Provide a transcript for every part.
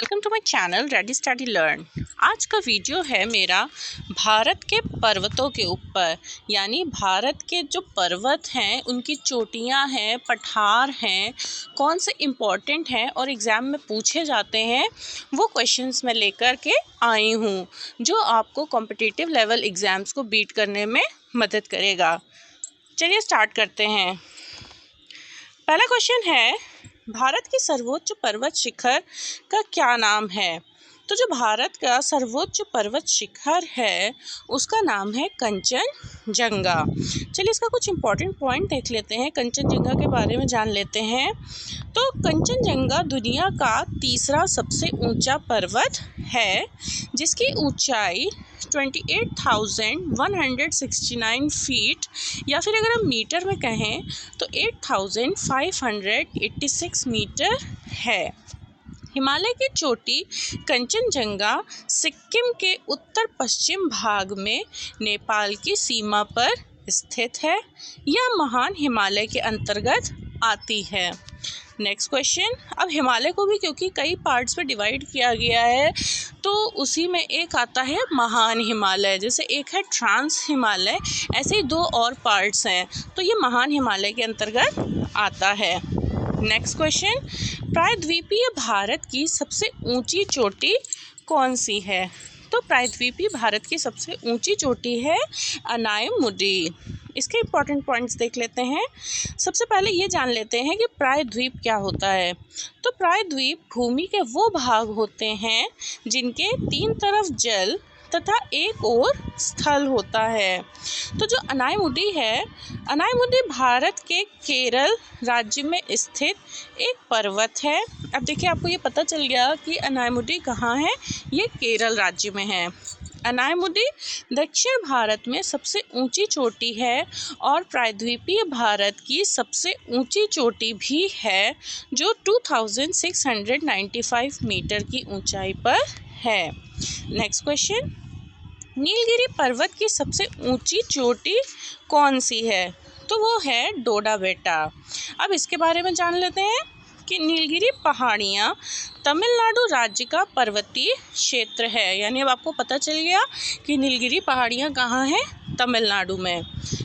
Welcome to my channel ready study learn. आज का video है मेरा भारत के पर्वतों के ऊपर, यानी भारत के जो पर्वत हैं उनकी चोटियां हैं, पठार हैं, कौन से इम्पॉर्टेंट हैं और एग्ज़ाम में पूछे जाते हैं, वो क्वेश्चंस मैं लेकर के आई हूँ जो आपको कॉम्पिटिटिव लेवल एग्ज़ाम्स को बीट करने में मदद करेगा। चलिए स्टार्ट करते हैं। पहला क्वेश्चन है, भारत की सर्वोच्च पर्वत शिखर का क्या नाम है? तो जो भारत का सर्वोच्च पर्वत शिखर है उसका नाम है कंचनजंगा। चलिए इसका कुछ इम्पोर्टेंट पॉइंट देख लेते हैं, कंचनजंगा के बारे में जान लेते हैं। तो कंचनजंगा दुनिया का तीसरा सबसे ऊंचा पर्वत है जिसकी ऊंचाई 28,169 फीट, या फिर अगर हम मीटर में कहें तो 8,586 मीटर है। हिमालय की चोटी कंचनजंगा सिक्किम के उत्तर पश्चिम भाग में नेपाल की सीमा पर स्थित है। यह महान हिमालय के अंतर्गत आती है। नेक्स्ट क्वेश्चन, अब हिमालय को भी क्योंकि कई पार्ट्स में डिवाइड किया गया है तो उसी में एक आता है महान हिमालय, जैसे एक है ट्रांस हिमालय, ऐसे ही दो और पार्ट्स हैं, तो ये महान हिमालय के अंतर्गत आता है। नेक्स्ट क्वेश्चन, प्रायद्वीपीय भारत की सबसे ऊंची चोटी कौन सी है? तो प्रायद्वीपीय भारत की सबसे ऊंची चोटी है अनायमुडी। इसके इम्पॉर्टेंट पॉइंट्स देख लेते हैं। सबसे पहले ये जान लेते हैं कि प्रायद्वीप क्या होता है। तो प्रायद्वीप भूमि के वो भाग होते हैं जिनके तीन तरफ जल तथा एक और स्थल होता है। तो जो अनायमुडी है, अनायमुडी भारत के केरल राज्य में स्थित एक पर्वत है। अब देखिए आपको ये पता चल गया कि अनायमुडी कहाँ है, ये केरल राज्य में है। अनायमुडी दक्षिण भारत में सबसे ऊंची चोटी है और प्रायद्वीपीय भारत की सबसे ऊंची चोटी भी है जो 2695 मीटर की ऊंचाई पर है। नेक्स्ट क्वेश्चन, नीलगिरी पर्वत की सबसे ऊंची चोटी कौन सी है? तो वो है डोडा बेटा। अब इसके बारे में जान लेते हैं कि नीलगिरी पहाड़ियाँ तमिलनाडु राज्य का पर्वतीय क्षेत्र है, यानी अब आपको पता चल गया कि नीलगिरी पहाड़ियाँ कहाँ हैं, तमिलनाडु में।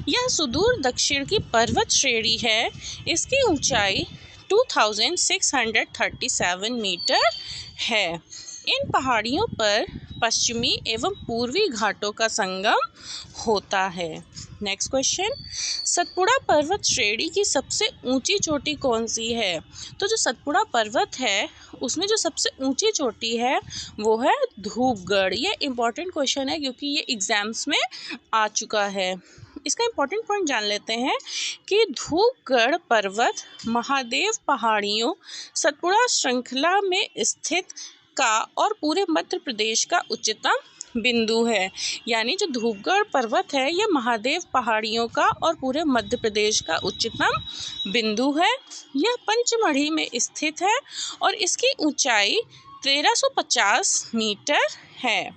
यह सुदूर दक्षिण की पर्वत श्रेणी है। इसकी ऊंचाई 2637 मीटर है। इन पहाड़ियों पर पश्चिमी एवं पूर्वी घाटों का संगम होता है। नेक्स्ट क्वेश्चन, सतपुड़ा पर्वत श्रेणी की सबसे ऊंची चोटी कौन सी है? तो जो सतपुड़ा पर्वत है उसमें जो सबसे ऊंची चोटी है वो है धूपगढ़। ये इम्पॉर्टेंट क्वेश्चन है क्योंकि ये एग्जाम्स में आ चुका है। इसका इम्पॉर्टेंट पॉइंट जान लेते हैं कि धूपगढ़ पर्वत महादेव पहाड़ियों सतपुड़ा श्रृंखला में स्थित का और पूरे मध्य प्रदेश का उच्चतम बिंदु है। यानी जो धूपगढ़ पर्वत है ये महादेव पहाड़ियों का और पूरे मध्य प्रदेश का उच्चतम बिंदु है। यह पंचमढ़ी में स्थित है और इसकी ऊंचाई 1350 मीटर है।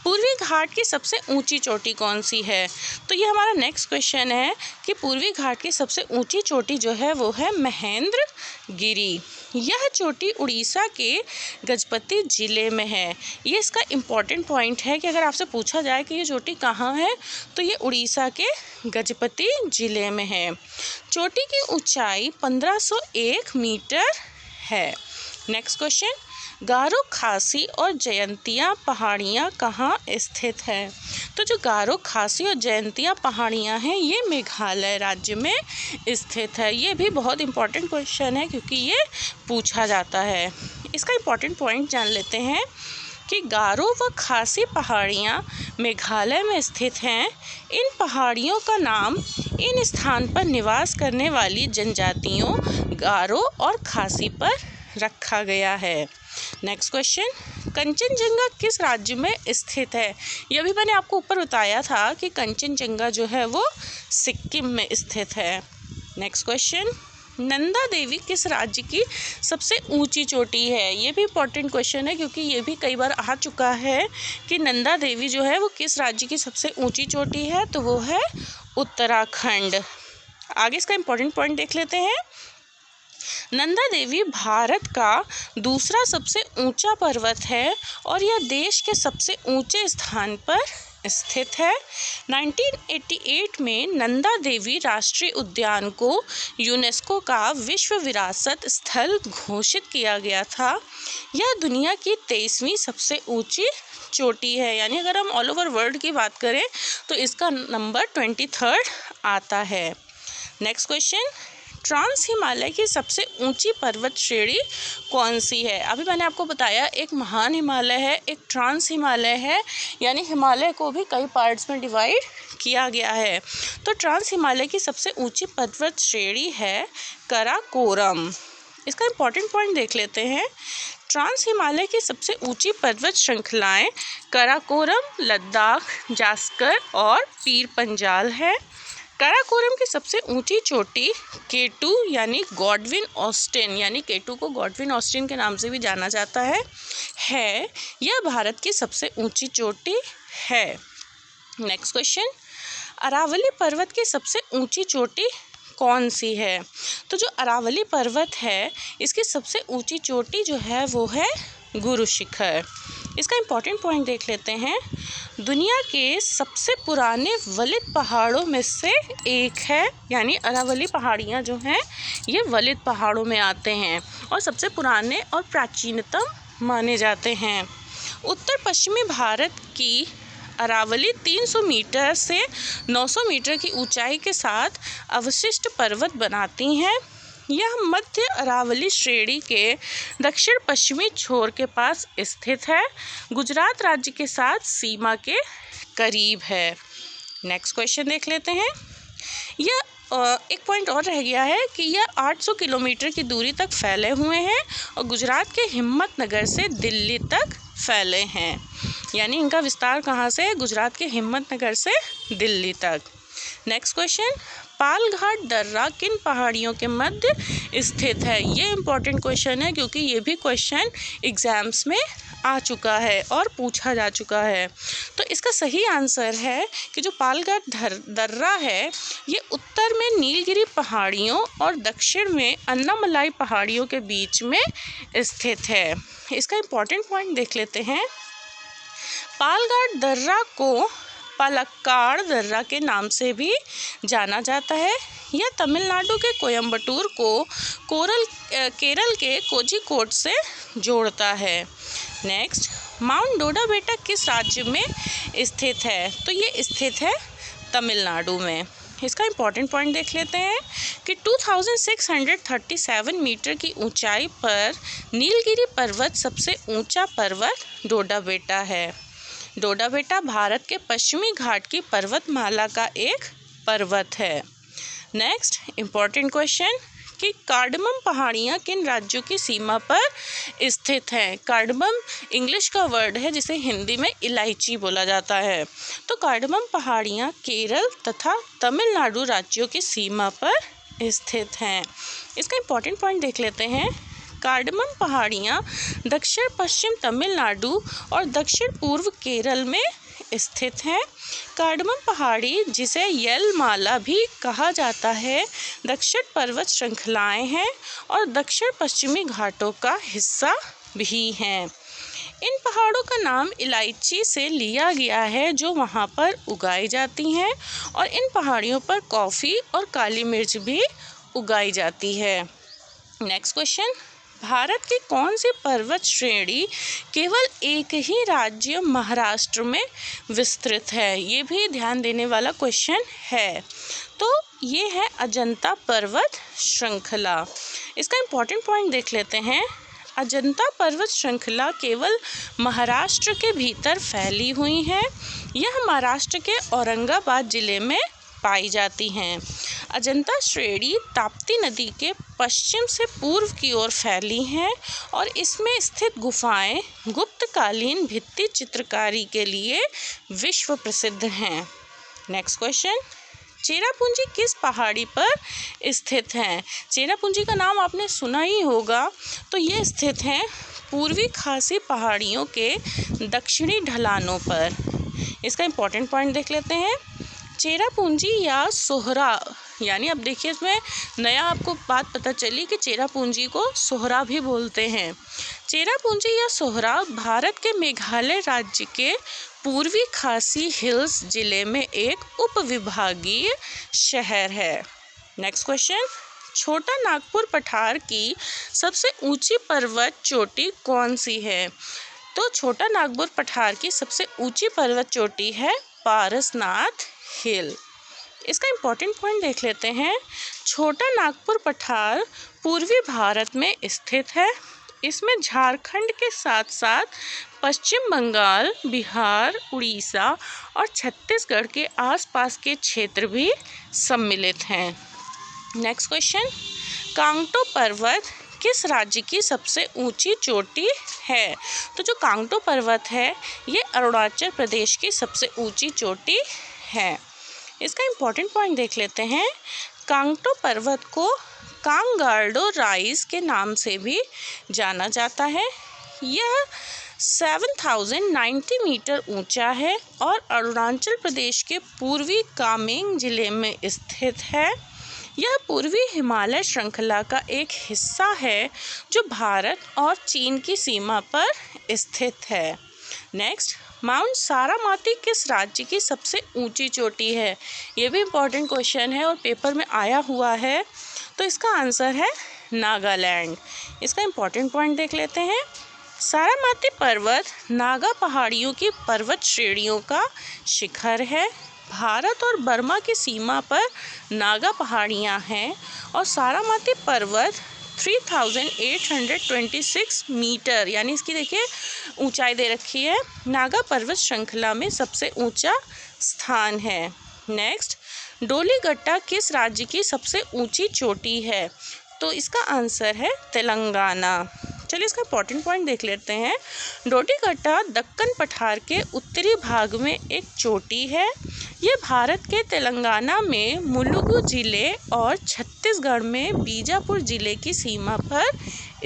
पूर्वी घाट की सबसे ऊंची चोटी कौन सी है? तो ये हमारा नेक्स्ट क्वेश्चन है कि पूर्वी घाट की सबसे ऊंची चोटी जो है वो है महेंद्रगिरी। यह चोटी उड़ीसा के गजपति ज़िले में है। ये इसका इम्पॉर्टेंट पॉइंट है कि अगर आपसे पूछा जाए कि ये चोटी कहाँ है तो ये उड़ीसा के गजपति ज़िले में है। चोटी की ऊंचाई 1501 मीटर है। नेक्स्ट क्वेश्चन, गारो खासी और जयंतिया पहाड़ियाँ कहाँ स्थित हैं? तो जो गारो खासी और जयंतिया पहाड़ियाँ हैं ये मेघालय राज्य में स्थित है। ये भी बहुत इम्पॉर्टेंट क्वेश्चन है क्योंकि ये पूछा जाता है। इसका इम्पॉर्टेंट पॉइंट जान लेते हैं कि गारो व खासी पहाड़ियाँ मेघालय में स्थित हैं। इन पहाड़ियों का नाम इन स्थान पर निवास करने वाली जनजातियों गारो और खासी पर रखा गया है। नेक्स्ट क्वेश्चन, कंचनजंगा किस राज्य में स्थित है? यह भी मैंने आपको ऊपर बताया था कि कंचनजंगा जो है वो सिक्किम में स्थित है। नेक्स्ट क्वेश्चन, नंदा देवी किस राज्य की सबसे ऊंची चोटी है? ये भी इम्पोर्टेंट क्वेश्चन है क्योंकि ये भी कई बार आ चुका है कि नंदा देवी जो है वो किस राज्य की सबसे ऊंची चोटी है, तो वो है उत्तराखंड। आगे इसका इम्पोर्टेंट पॉइंट देख लेते हैं नंदा देवी भारत का दूसरा सबसे ऊंचा पर्वत है और यह देश के सबसे ऊंचे स्थान पर स्थित है। 1988 में नंदा देवी राष्ट्रीय उद्यान को यूनेस्को का विश्व विरासत स्थल घोषित किया गया था। यह दुनिया की 23वीं सबसे ऊंची चोटी है, यानी अगर हम ऑल ओवर वर्ल्ड की बात करें तो इसका नंबर 23rd आता है। नेक्स्ट क्वेश्चन, ट्रांस हिमालय की सबसे ऊंची पर्वत श्रेणी कौन सी है? अभी मैंने आपको बताया एक महान हिमालय है, एक ट्रांस हिमालय है, यानी हिमालय को भी कई पार्ट्स में डिवाइड किया गया है। तो ट्रांस हिमालय की सबसे ऊंची पर्वत श्रेणी है काराकोरम। इसका इम्पॉर्टेंट पॉइंट देख लेते हैं। ट्रांस हिमालय की सबसे ऊंची पर्वत श्रृंखलाएं काराकोरम, लद्दाख, जास्कर और पीर पंजाल है। काराकोरम की सबसे ऊंची चोटी K2 यानी गॉडविन ऑस्टिन, यानी K2 को गॉडविन ऑस्टिन के नाम से भी जाना जाता है। यह भारत की सबसे ऊंची चोटी है। नेक्स्ट क्वेश्चन, अरावली पर्वत की सबसे ऊंची चोटी कौन सी है? तो जो अरावली पर्वत है इसकी सबसे ऊंची चोटी जो है वो है गुरु शिखर। इसका इम्पॉर्टेंट पॉइंट देख लेते हैं। दुनिया के सबसे पुराने वलित पहाड़ों में से एक है, यानी अरावली पहाड़ियाँ जो हैं ये वलित पहाड़ों में आते हैं और सबसे पुराने और प्राचीनतम माने जाते हैं। उत्तर पश्चिमी भारत की अरावली 300 मीटर से 900 मीटर की ऊंचाई के साथ अवशिष्ट पर्वत बनाती हैं। यह मध्य अरावली श्रेणी के दक्षिण पश्चिमी छोर के पास स्थित है, गुजरात राज्य के साथ सीमा के करीब है। नेक्स्ट क्वेश्चन देख लेते हैं। यह एक पॉइंट और रह गया है कि यह 800 किलोमीटर की दूरी तक फैले हुए हैं और गुजरात के हिम्मतनगर से दिल्ली तक फैले हैं, यानी इनका विस्तार कहाँ से है? गुजरात के हिम्मतनगर से दिल्ली तक। नेक्स्ट क्वेश्चन, पालघाट दर्रा किन पहाड़ियों के मध्य स्थित है? ये इम्पॉर्टेंट क्वेश्चन है क्योंकि ये भी क्वेश्चन एग्जाम्स में आ चुका है और पूछा जा चुका है। तो इसका सही आंसर है कि जो पालघाट दर्रा है ये उत्तर में नीलगिरी पहाड़ियों और दक्षिण में अन्नामलाई पहाड़ियों के बीच में स्थित है। इसका इम्पॉर्टेंट पॉइंट देख लेते हैं। पालघाट दर्रा को पालक्काड़ दर्रा के नाम से भी जाना जाता है। यह तमिलनाडु के कोयम्बटूर को केरल के कोझिकोड से जोड़ता है। नेक्स्ट, माउंट डोडा बेटा किस राज्य में स्थित है? तो ये स्थित है तमिलनाडु में। इसका इम्पॉर्टेंट पॉइंट देख लेते हैं कि 2637 मीटर की ऊंचाई पर नीलगिरी पर्वत सबसे ऊंचा पर्वत डोडा बेटा है। डोडा बेटा भारत के पश्चिमी घाट की पर्वतमाला का एक पर्वत है। नेक्स्ट इम्पॉर्टेंट क्वेश्चन कि कार्डमम पहाड़ियाँ किन राज्यों की सीमा पर स्थित हैं? कार्डमम इंग्लिश का वर्ड है जिसे हिंदी में इलायची बोला जाता है। तो कार्डमम पहाड़ियाँ केरल तथा तमिलनाडु राज्यों की सीमा पर स्थित हैं। इसका इम्पॉर्टेंट पॉइंट देख लेते हैं। कार्डमम पहाड़ियाँ दक्षिण पश्चिम तमिलनाडु और दक्षिण पूर्व केरल में स्थित हैं। कार्डमम पहाड़ी जिसे येलमाला भी कहा जाता है दक्षिण पर्वत श्रृंखलाएं हैं और दक्षिण पश्चिमी घाटों का हिस्सा भी हैं। इन पहाड़ों का नाम इलायची से लिया गया है जो वहाँ पर उगाई जाती हैं और इन पहाड़ियों पर कॉफ़ी और काली मिर्च भी उगाई जाती है। नेक्स्ट क्वेश्चन, भारत की कौन सी पर्वत श्रेणी केवल एक ही राज्य महाराष्ट्र में विस्तृत है? ये भी ध्यान देने वाला क्वेश्चन है। तो ये है अजंता पर्वत श्रृंखला। इसका इम्पॉर्टेंट पॉइंट देख लेते हैं। अजंता पर्वत श्रृंखला केवल महाराष्ट्र के भीतर फैली हुई है। यह महाराष्ट्र के औरंगाबाद जिले में पाई जाती हैं। अजंता श्रेणी ताप्ती नदी के पश्चिम से पूर्व की ओर फैली हैं और इसमें स्थित गुफाएं गुप्तकालीन भित्ति चित्रकारी के लिए विश्व प्रसिद्ध हैं। नेक्स्ट क्वेश्चन, चेरापूंजी किस पहाड़ी पर स्थित है? चेरापूंजी का नाम आपने सुना ही होगा। तो ये स्थित हैं पूर्वी खासी पहाड़ियों के दक्षिणी ढलानों पर। इसका इम्पॉर्टेंट पॉइंट देख लेते हैं। चेरापूंजी या सोहरा यानी अब देखिए इसमें नया आपको बात पता चली कि चेरापूंजी को सोहरा भी बोलते हैं। चेरापूंजी या सोहरा भारत के मेघालय राज्य के पूर्वी खासी हिल्स जिले में एक उपविभागीय शहर है। नेक्स्ट क्वेश्चन, छोटा नागपुर पठार की सबसे ऊंची पर्वत चोटी कौन सी है? तो छोटा नागपुर पठार की सबसे ऊंची पर्वत चोटी है पारसनाथ हिल। इसका इम्पोर्टेंट पॉइंट देख लेते हैं। छोटा नागपुर पठार पूर्वी भारत में स्थित है। इसमें झारखंड के साथ साथ पश्चिम बंगाल, बिहार, उड़ीसा और छत्तीसगढ़ के आसपास के क्षेत्र भी सम्मिलित हैं। नेक्स्ट क्वेश्चन, कांगटो पर्वत किस राज्य की सबसे ऊंची चोटी है? तो जो कांगटो पर्वत है ये अरुणाचल प्रदेश की सबसे ऊंची चोटी है। इसका इम्पोर्टेंट पॉइंट देख लेते हैं। कांगटो पर्वत को कांगार्डो राइज के नाम से भी जाना जाता है। यह 7090 मीटर ऊंचा है और अरुणाचल प्रदेश के पूर्वी कामेंग जिले में स्थित है। यह पूर्वी हिमालय श्रृंखला का एक हिस्सा है जो भारत और चीन की सीमा पर स्थित है। नेक्स्ट, माउंट सारामाती किस राज्य की सबसे ऊंची चोटी है? ये भी इम्पोर्टेंट क्वेश्चन है और पेपर में आया हुआ है। तो इसका आंसर है नागालैंड। इसका इम्पोर्टेंट पॉइंट देख लेते हैं। सारामाती पर्वत नागा पहाड़ियों की पर्वत श्रेणियों का शिखर है। भारत और बर्मा की सीमा पर नागा पहाड़ियाँ हैं और सारामाती पर्वत 3826 मीटर यानी इसकी देखिए ऊंचाई दे रखी है, नागा पर्वत श्रृंखला में सबसे ऊंचा स्थान है। नेक्स्ट, डोलीगट्टा किस राज्य की सबसे ऊंची चोटी है? तो इसका आंसर है तेलंगाना। चलिए इसका इम्पोर्टेंट पॉइंट देख लेते हैं। डोलीगट्टा दक्कन पठार के उत्तरी भाग में एक चोटी है। ये भारत के तेलंगाना में मुलुगु जिले और छत्तीसगढ़ में बीजापुर जिले की सीमा पर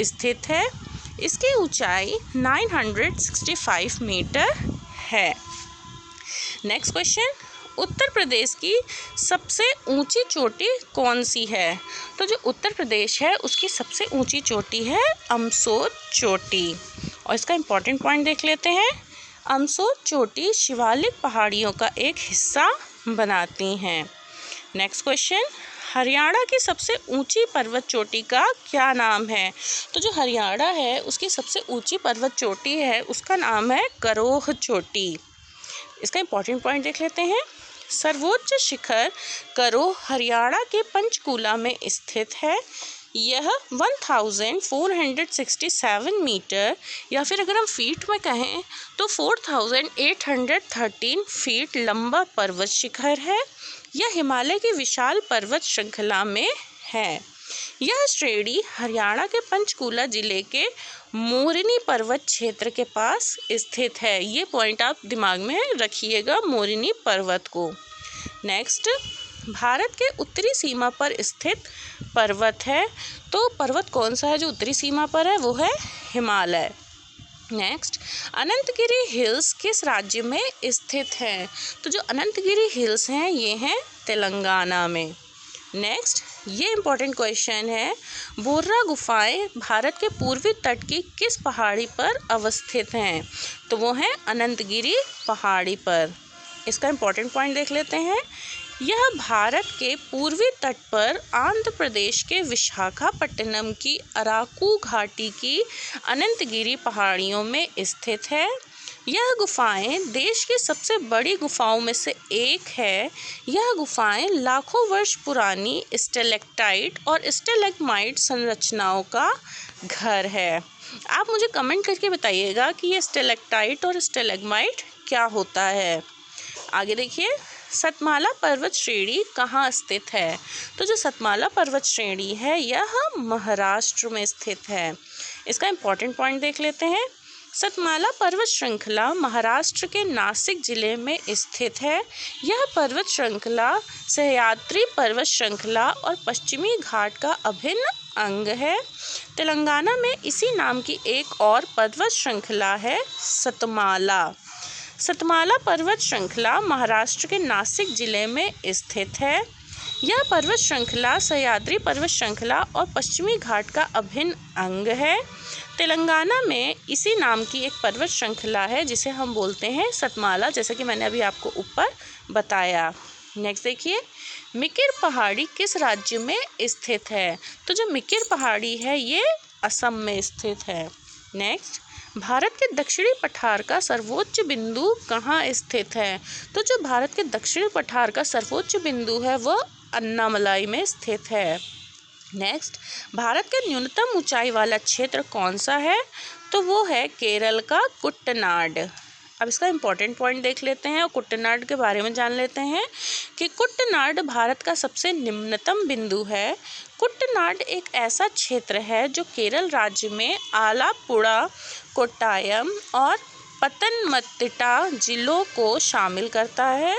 स्थित है। इसकी ऊंचाई 965 मीटर है। नेक्स्ट क्वेश्चन, उत्तर प्रदेश की सबसे ऊंची चोटी कौन सी है? तो जो उत्तर प्रदेश है उसकी सबसे ऊंची चोटी है अमसोर चोटी। और इसका इम्पोर्टेंट पॉइंट देख लेते हैं। अमसोर चोटी शिवालिक पहाड़ियों का एक हिस्सा बनाती हैं। नेक्स्ट क्वेश्चन, हरियाणा की सबसे ऊंची पर्वत चोटी का क्या नाम है? तो जो हरियाणा है उसकी सबसे ऊंची पर्वत चोटी है उसका नाम है करोह चोटी। इसका इम्पोर्टेंट पॉइंट देख लेते हैं। सर्वोच्च शिखर करोह हरियाणा के पंचकूला में स्थित है। यह 1467 मीटर या फिर अगर हम फीट में कहें तो 4813 फीट लंबा पर्वत शिखर है। यह हिमालय की विशाल पर्वत श्रृंखला में है। यह श्रेणी हरियाणा के पंचकूला जिले के मोरनी पर्वत क्षेत्र के पास स्थित है। ये पॉइंट आप दिमाग में रखिएगा, मोरनी पर्वत को। नेक्स्ट, भारत के उत्तरी सीमा पर स्थित पर्वत है। तो पर्वत कौन सा है जो उत्तरी सीमा पर है? वो है हिमालय। नेक्स्ट, अनंतगिरी हिल्स किस राज्य में स्थित हैं? तो जो अनंतगिरी हिल्स हैं ये हैं तेलंगाना में। नेक्स्ट, ये इम्पोर्टेंट क्वेश्चन है, बोर्रा गुफाएं भारत के पूर्वी तट की किस पहाड़ी पर अवस्थित हैं? तो वो हैं अनंतगिरी पहाड़ी पर। इसका इम्पोर्टेंट पॉइंट देख लेते हैं। यह भारत के पूर्वी तट पर आंध्र प्रदेश के विशाखापट्टनम की अराकू घाटी की अनंतगिरी पहाड़ियों में स्थित है। यह गुफाएं देश की सबसे बड़ी गुफाओं में से एक है। यह गुफाएं लाखों वर्ष पुरानी स्टेलेक्टाइट और स्टेलेग्माइट संरचनाओं का घर है। आप मुझे कमेंट करके बताइएगा कि ये स्टेलेक्टाइट और स्टेलेग्माइट क्या होता है। आगे देखिए, सतमाला पर्वत श्रेणी कहाँ स्थित है? तो जो सतमाला पर्वत श्रेणी है यह महाराष्ट्र में स्थित है। इसका इम्पोर्टेंट पॉइंट देख लेते हैं। सतमाला पर्वत श्रृंखला महाराष्ट्र के नासिक जिले में स्थित है। यह पर्वत श्रृंखला सह्याद्री पर्वत श्रृंखला और पश्चिमी घाट का अभिन्न अंग है। तेलंगाना में इसी नाम की एक और पर्वत श्रृंखला है सतमाला। सतमाला पर्वत श्रृंखला महाराष्ट्र के नासिक जिले में स्थित है। यह पर्वत श्रृंखला सह्याद्री पर्वत श्रृंखला और पश्चिमी घाट का अभिन्न अंग है। तेलंगाना में इसी नाम की एक पर्वत श्रृंखला है जिसे हम बोलते हैं सतमाला, जैसे कि मैंने अभी आपको ऊपर बताया। नेक्स्ट देखिए, मिकिर पहाड़ी किस राज्य में स्थित है? तो जो मिकिर पहाड़ी है ये असम में स्थित है। नेक्स्ट, भारत के दक्षिणी पठार का सर्वोच्च बिंदु कहाँ स्थित है? तो जो भारत के दक्षिणी पठार का सर्वोच्च बिंदु है वह अन्नामलाई में स्थित है। नेक्स्ट, भारत के न्यूनतम ऊंचाई वाला क्षेत्र कौन सा है? तो वो है केरल का कुट्टनाड। अब इसका इम्पोर्टेंट पॉइंट देख लेते हैं और कुट्टनाड के बारे में जान लेते हैं कि कुट्टनाड भारत का सबसे निम्नतम बिंदु है। कुट्टनाड एक ऐसा क्षेत्र है जो केरल राज्य में आलापुड़ा, कोट्टायम और पतनमतिट्टा जिलों को शामिल करता है।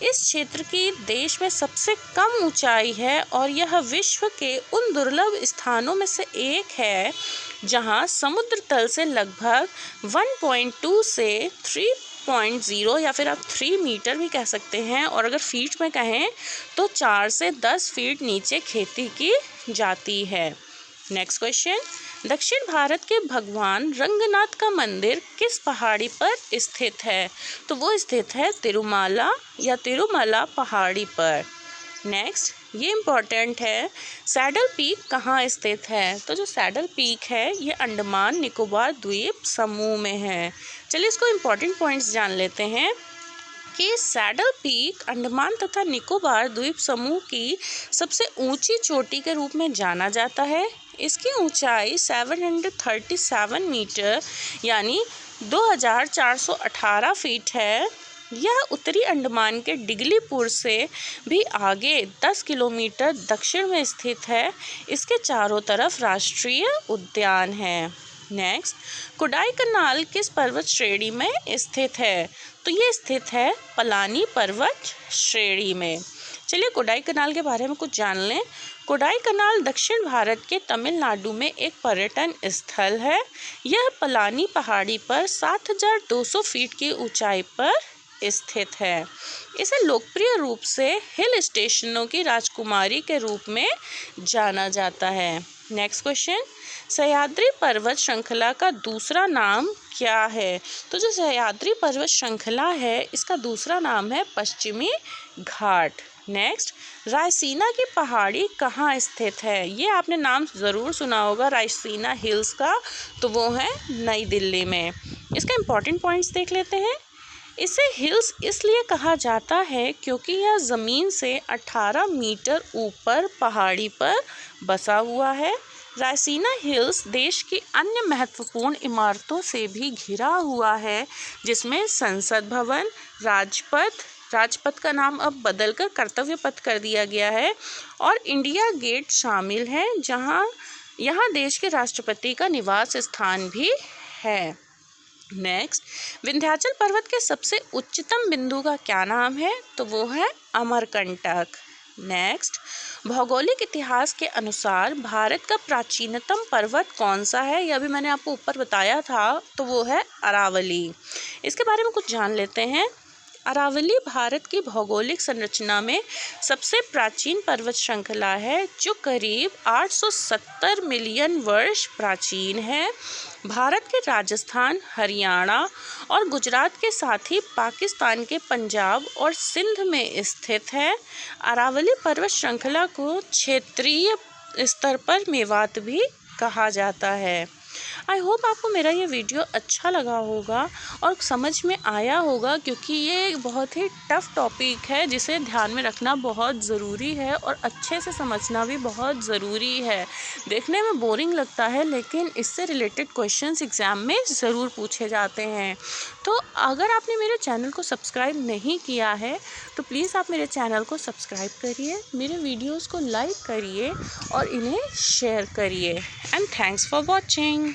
इस क्षेत्र की देश में सबसे कम ऊंचाई है और यह विश्व के उन दुर्लभ स्थानों में से एक है जहां समुद्र तल से लगभग 1.2 से 3.0 या फिर आप 3 मीटर भी कह सकते हैं, और अगर फीट में कहें तो 4 से 10 फीट नीचे खेती की जाती है। नेक्स्ट क्वेश्चन, दक्षिण भारत के भगवान रंगनाथ का मंदिर किस पहाड़ी पर स्थित है? तो वो स्थित है तिरुमाला या तिरुमला पहाड़ी पर। नेक्स्ट, ये इम्पॉर्टेंट है, सैडल पीक कहाँ स्थित है? तो जो सैडल पीक है ये अंडमान निकोबार द्वीप समूह में है। चलिए इसको इम्पॉर्टेंट पॉइंट्स जान लेते हैं कि सैडल पीक अंडमान तथा निकोबार द्वीप समूह की सबसे ऊंची चोटी के रूप में जाना जाता है। इसकी ऊंचाई 737 मीटर यानी 2418 फीट है। यह उत्तरी अंडमान के डिगलीपुर से भी आगे 10 किलोमीटर दक्षिण में स्थित है। इसके चारों तरफ राष्ट्रीय उद्यान है। नेक्स्ट, कोडाईकनाल किस पर्वत श्रेणी में स्थित है? तो ये स्थित है पलानी पर्वत श्रेणी में। चलिए कोडाईकनाल के बारे में कुछ जान लें। कोडाईकनाल दक्षिण भारत के तमिलनाडु में एक पर्यटन स्थल है। यह पलानी पहाड़ी पर 7200 फीट की ऊंचाई पर स्थित है। इसे लोकप्रिय रूप से हिल स्टेशनों की राजकुमारी के रूप में जाना जाता है। नेक्स्ट क्वेश्चन, सह्याद्री पर्वत श्रृंखला का दूसरा नाम क्या है? तो जो सह्याद्री पर्वत श्रृंखला है इसका दूसरा नाम है पश्चिमी घाट। नेक्स्ट, रायसीना की पहाड़ी कहाँ स्थित है? ये आपने नाम ज़रूर सुना होगा रायसीना हिल्स का, तो वो है नई दिल्ली में। इसका इम्पॉर्टेंट पॉइंट्स देख लेते हैं। इसे हिल्स इसलिए कहा जाता है क्योंकि यह ज़मीन से 18 मीटर ऊपर पहाड़ी पर बसा हुआ है। रायसीना हिल्स देश की अन्य महत्वपूर्ण इमारतों से भी घिरा हुआ है, जिसमें संसद भवन, राजपथ का नाम अब बदलकर कर्तव्य पथ कर दिया गया है, और इंडिया गेट शामिल है, यहाँ देश के राष्ट्रपति का निवास स्थान भी है। नेक्स्ट, विंध्याचल पर्वत के सबसे उच्चतम बिंदु का क्या नाम है? तो वो है अमरकंटक। नेक्स्ट, भौगोलिक इतिहास के अनुसार भारत का प्राचीनतम पर्वत कौन सा है? यह भी मैंने आपको ऊपर बताया था, तो वो है अरावली। इसके बारे में कुछ जान लेते हैं। अरावली भारत की भौगोलिक संरचना में सबसे प्राचीन पर्वत श्रृंखला है, जो करीब 870 मिलियन वर्ष प्राचीन है। भारत के राजस्थान, हरियाणा और गुजरात के साथ ही पाकिस्तान के पंजाब और सिंध में स्थित है। अरावली पर्वत श्रृंखला को क्षेत्रीय स्तर पर मेवात भी कहा जाता है। आई होप आपको मेरा ये वीडियो अच्छा लगा होगा और समझ में आया होगा, क्योंकि ये बहुत ही टफ़ टॉपिक है जिसे ध्यान में रखना बहुत ज़रूरी है और अच्छे से समझना भी बहुत ज़रूरी है। देखने में बोरिंग लगता है लेकिन इससे रिलेटेड क्वेश्चंस एग्ज़ाम में ज़रूर पूछे जाते हैं। तो अगर आपने मेरे चैनल को सब्सक्राइब नहीं किया है तो प्लीज़ आप मेरे चैनल को सब्सक्राइब करिए, मेरे वीडियोज़ को लाइक करिए और इन्हें शेयर करिए। And thanks for watching.